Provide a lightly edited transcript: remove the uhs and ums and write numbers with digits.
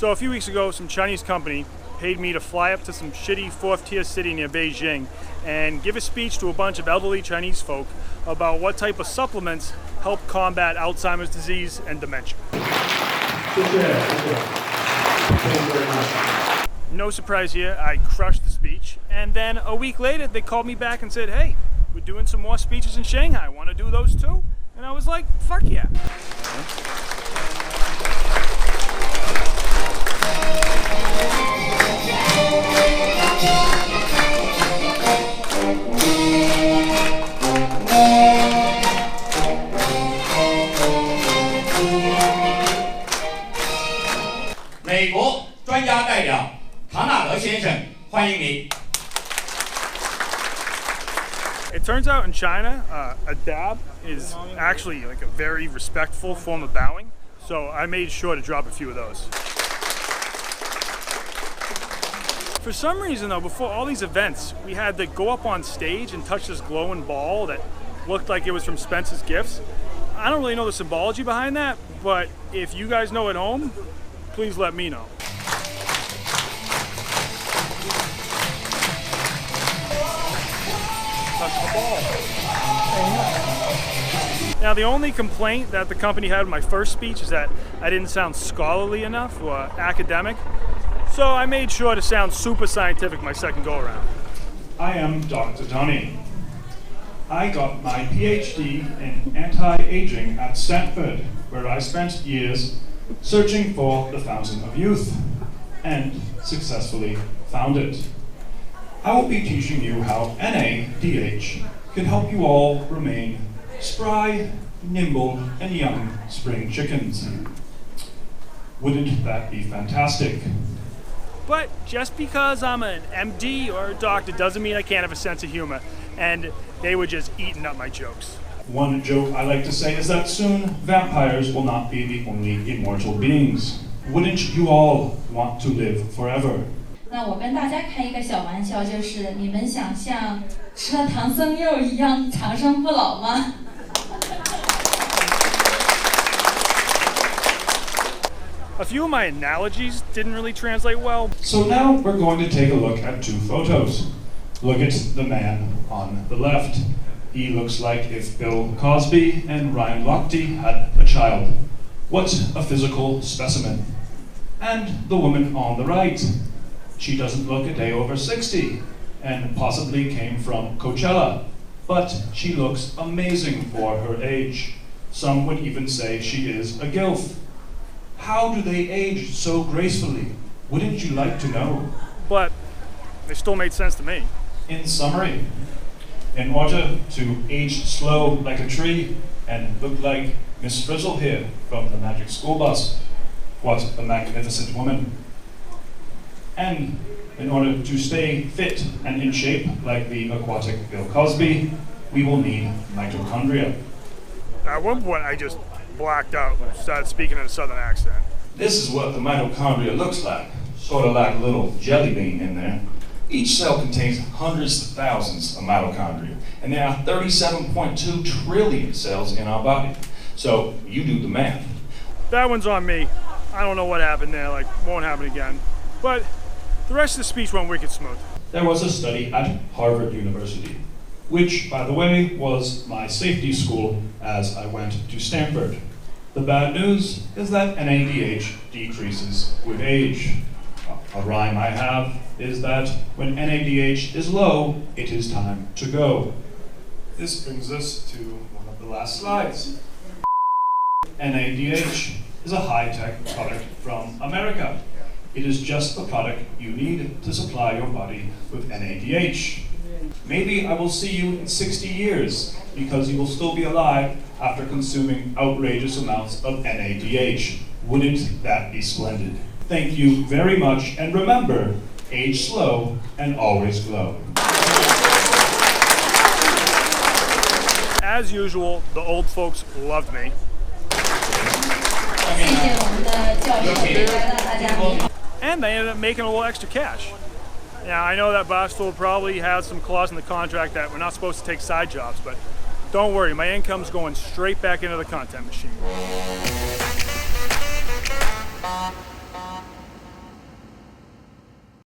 So a few weeks ago, some Chinese company paid me to fly up to some shitty fourth-tier city near Beijing and give a speech to a bunch of elderly Chinese folk about what type of supplements help combat Alzheimer's disease and dementia. No surprise here, I crushed the speech, and then a week later they called me back and said, hey, we're doing some more speeches in Shanghai, want to do those too? And I was like, fuck yeah. 美国专家代表唐纳德先生，欢迎您。 It turns out in China, a dab is actually like a very respectful form of bowing, so I made sure to drop a few of those. For some reason though, before all these events, we had to go up on stage and touch this glowing ball that looked like it was from Spencer's Gifts. I don't really know the symbology behind that, but if you guys know at home, please let me know. Touch the ball. Now the only complaint that the company had with my first speech is that I didn't sound scholarly enough or academic. So I made sure to sound super scientific my second go around. I am Dr. Donnie. I got my PhD in anti-aging at Stanford, where I spent years searching for the fountain of youth and successfully found it. I will be teaching you how NADH can help you all remain spry, nimble, and young spring chickens. Wouldn't that be fantastic? But just because I'm an MD or a doctor doesn't mean I can't have a sense of humor, and they were just eating up my jokes. One joke I like to say is that soon vampires will not be the only immortal beings. Wouldn't you all want to live forever? 那我跟大家开一个小玩笑，就是你们想像吃了唐僧肉一样长生不老吗？ A few of my analogies didn't really translate well. So now we're going to take a look at two photos. Look at the man on the left. He looks like if Bill Cosby and Ryan Lochte had a child. What a physical specimen. And the woman on the right. She doesn't look a day over 60 and possibly came from Coachella, but she looks amazing for her age. Some would even say she is a gilf. How do they age so gracefully? Wouldn't you like to know? But they still made sense to me. In summary, in order to age slow like a tree and look like Miss Frizzle here from the Magic School Bus, what a magnificent woman. And in order to stay fit and in shape like the aquatic Bill Cosby, we will need mitochondria. At one point I just blacked out and started speaking in a southern accent. This is what the mitochondria looks like, sort of like a little jelly bean in there. Each cell contains hundreds of thousands of mitochondria, and there are 37.2 trillion cells in our body. So you do the math. That one's on me. I don't know what happened there, like, won't happen again. But the rest of the speech went wicked smooth. There was a study at Harvard University, which, by the way, was my safety school as I went to Stanford. The bad news is that NADH decreases with age. A rhyme I have is that when NADH is low, it is time to go. This brings us to one of the last slides. NADH is a high-tech product from America. It is just the product you need to supply your body with NADH. Maybe I will see you in 60 years because you will still be alive after consuming outrageous amounts of NADH. Wouldn't that be splendid? Thank you very much, and remember, age slow and always glow. As usual, the old folks loved me. 谢谢我们的教授带来大家。 And they ended up making a little extra cash. Now, I know that Barstool probably has some clause in the contract that we're not supposed to take side jobs, but don't worry, my income's going straight back into the content machine.